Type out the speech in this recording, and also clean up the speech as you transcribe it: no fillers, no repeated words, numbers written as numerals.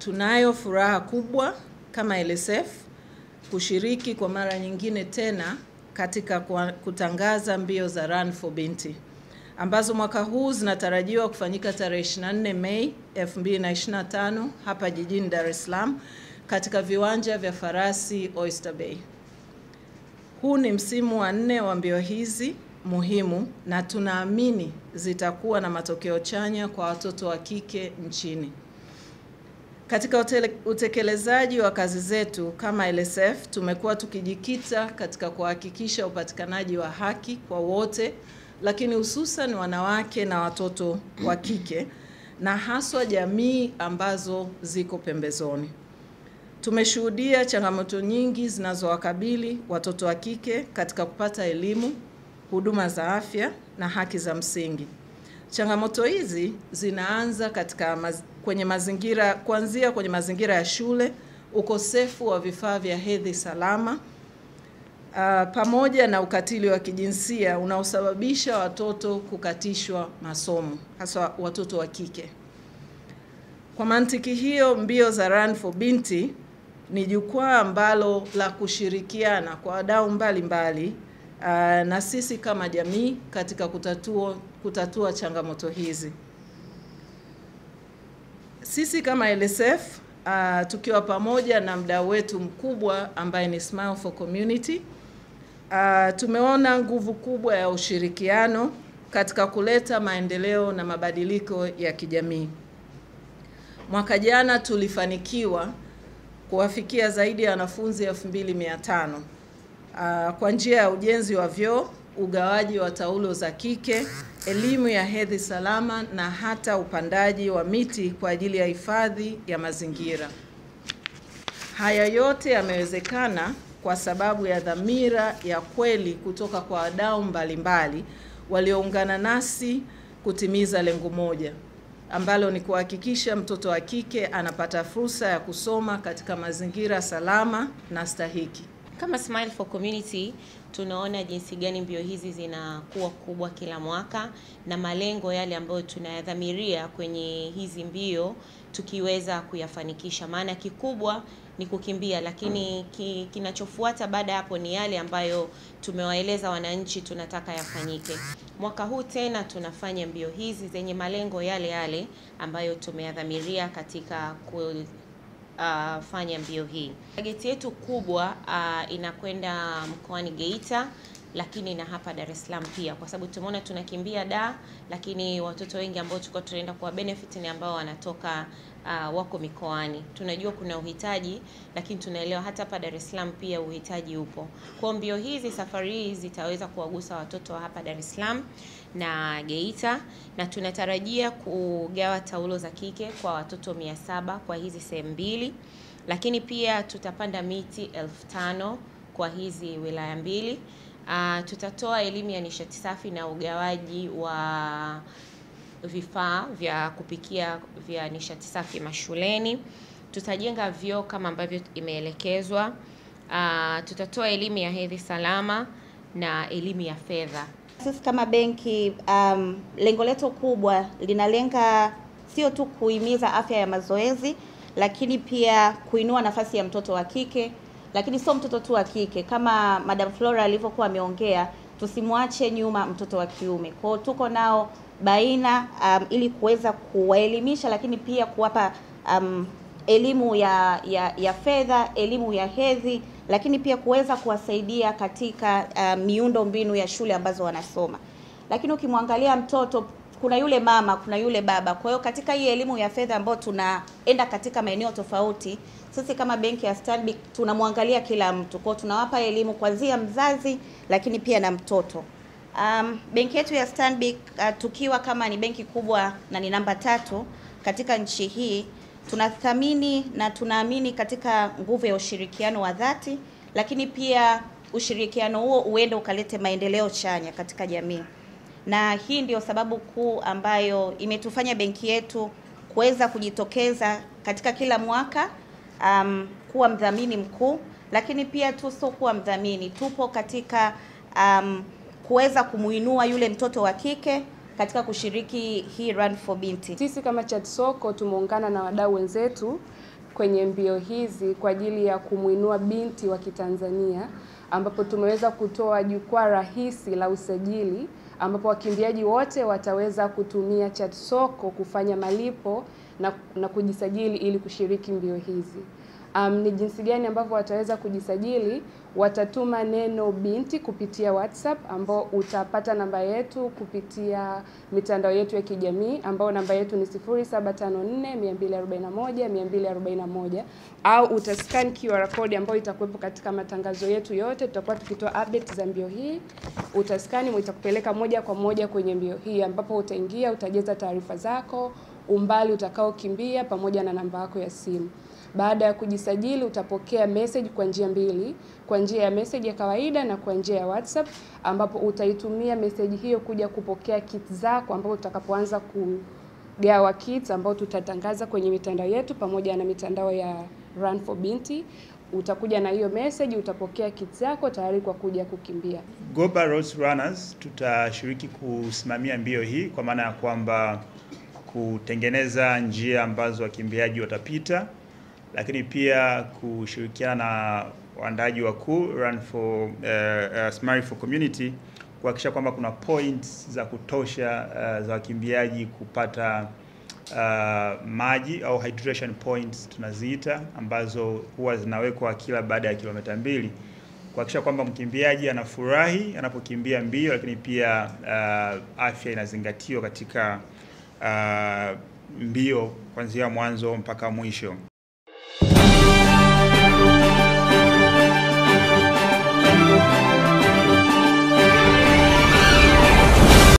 Tunayo furaha kubwa kama LSF kushiriki kwa mara nyingine tena katika kutangaza mbio za Run for Binti ambazo mwaka huu zinatarajiwa kufanyika tarehe 24 Mei 2025 hapa jijini Dar es Salaam katika viwanja vya Farasi Oyster Bay. Huu ni msimu wa 4 wa mbio hizi muhimu na tunaamini zitakuwa na matokeo chanya kwa watoto wa kike nchini. Katika utekelezaji wa kazi zetu kama LSF tumekuwa tukijikita katika kuhakikisha upatikanaji wa haki kwa wote, lakini hususan wanawake na watoto wa kike na haswa jamii ambazo ziko pembezoni. Tumeshuhudia changamoto nyingi zinazowakabili watoto wa kike katika kupata elimu, huduma za afya na haki za msingi. Changamoto hizi zinaanza kuanzia kwenye mazingira ya shule, ukosefu wa vifaa vya hedhi salama, pamoja na ukatili wa kijinsia unaosababisha watoto kukatishwa masomo, hasa watoto wa kike. Kwa mantiki hiyo, mbio za Run for Binti ni jukwaa ambalo la kushirikiana kwa wadau mbalimbali na sisi kama jamii katika kutatua changamoto hizi. Sisi kama LSF tukiwa pamoja na mdau wetu mkubwa ambaye ni Smile for Community, tumeona nguvu kubwa ya ushirikiano katika kuleta maendeleo na mabadiliko ya kijamii. Mwaka jana tulifanikiwa kuwafikia zaidi ya wanafunzi 2500 kwa njia ya ujenzi wa vyoo, ugawaji wa taulo za kike, elimu ya hedhi salama na hata upandaji wa miti kwa ajili ya hifadhi ya mazingira. Haya yote yamewezekana kwa sababu ya dhamira ya kweli kutoka kwa wadau mbalimbali walioungana nasi kutimiza lengo moja, ambalo ni kuhakikisha mtoto wa kike anapata fursa ya kusoma katika mazingira salama na stahiki. Kama Smile for Community tunaona jinsi gani mbio hizi zinakuwa kubwa kila mwaka na malengo yale ambayo tunayadhamiria kwenye hizi mbio tukiweza kuyafanikisha. Maana kikubwa ni kukimbia, lakini kinachofuata baada hapo ni yale ambayo tumewaeleza wananchi tunataka yafanyike. Mwaka huu tena tunafanya mbio hizi zenye malengo yale yale ambayo tumeyadhamiria katika fanya mbio hii. Target yetu kubwa inakwenda mkoani Geita, lakini na hapa Dar es Salaam pia, kwa sababu tumeona tunakimbia Dar, lakini watoto wengi ambao tulikuwa tunaenda kwa benefit ni ambao wanatoka wako mikoani. Tunajua kuna uhitaji, lakini tunaelewa hata hapa Dar es Salaam pia uhitaji upo. Kwa mbio hizi, safari hii zitaweza kuwagusa watoto wa hapa Dar es Salaam na Geita, na tunatarajia kugawa taulo za kike kwa watoto 700 kwa hizi sehemu mbili, lakini pia tutapanda miti 5000 kwa hizi wilaya mbili. Tutatoa elimu ya nishati safi na ugawaji wa vifaa vya kupikia vya nishati safi mashuleni. Tutajenga vyoo kama ambavyo imeelekezwa. Tutatoa elimu ya hedhi salama na elimu ya fedha. Sisi kama benki lengo letu kubwa linalenga sio tu kuhimiza afya ya mazoezi, lakini pia kuinua nafasi ya mtoto wa kike, lakini sio mtoto tu wa kike. Kama Madam Flora alivyokuwa ameongea, tusimwache nyuma mtoto wa kiume. Kwa hiyo tuko nao baina ili kuweza kuwaelimisha, lakini pia kuwapa elimu ya fedha, elimu ya hedhi, lakini pia kuweza kuwasaidia katika miundo mbinu ya shule ambazo wanasoma. Lakini ukimwangalia mtoto, kuna yule mama, kuna yule baba. Kwa hiyo katika hii elimu ya fedha ambayo tunaenda katika maeneo tofauti, sisi kama benki ya Stanbic tunamwangalia kila mtu. Kwa hiyo tunawapa elimu kuanzia mzazi, lakini pia na mtoto. Benki yetu ya Stanbic tukiwa kama ni benki kubwa na ni namba 3 katika nchi hii, tunathamini na tunaamini katika nguvu ya ushirikiano wa dhati, lakini pia ushirikiano huo uende ukalete maendeleo chanya katika jamii. Na hii ndio sababu kuu ambayo imetufanya benki yetu kuweza kujitokeza katika kila mwaka kuwa mdhamini mkuu, lakini pia sio kuwa mdhamini, tupo katika kuweza kumuinua yule mtoto wa kike katika kushiriki hii Run for Binti. Sisi kama Chatsoko tumeungana na wadau wenzetu kwenye mbio hizi kwa ajili ya kumuinua binti wa Kitanzania, ambapo tumeweza kutoa jukwaa rahisi la usajili ambapo wakimbiaji wote wataweza kutumia ChatSoko kufanya malipo na kujisajili ili kushiriki mbio hizi. Ni jinsi gani ambavyo wataweza kujisajili? Watatuma neno binti kupitia WhatsApp, ambao utapata namba yetu kupitia mitandao yetu ya kijamii, ambao namba yetu ni 0754241241, au utascan QR code ambayo itakuwepo katika matangazo yetu yote. Tutakuwa tukitoa update za mbio hii, utaskani itakupeleka moja kwa moja kwenye mbio hii, ambapo utaingia, utajaza taarifa zako, umbali utakaokimbia pamoja na namba yako ya simu. Baada ya kujisajili utapokea message kwa njia mbili, kwa njia ya message ya kawaida na kwa njia ya WhatsApp, ambapo utaitumia message hiyo kuja kupokea kits zako, ambapo utakapoanza kugawa kits ambao tutatangaza kwenye mitandao yetu pamoja na mitandao ya Run for Binti. Utakuja na hiyo message, utapokea kits zako tayari kwa kuja kukimbia. Goba Road Runners tutashiriki kusimamia mbio hii, kwa maana ya kwamba kutengeneza njia ambazo wakimbiaji watapita, lakini pia kushirikiana na waandaaji wakuu Run for Smile for Community kuhakikisha kwamba kuna points za kutosha za wakimbiaji kupata maji au hydration points tunaziita, ambazo huwa zinawekwa kila baada ya kilomita 2, kuhakikisha kwamba mkimbiaji anafurahi anapokimbia mbio, lakini pia afya inazingatiwa katika mbio kuanzia mwanzo mpaka mwisho.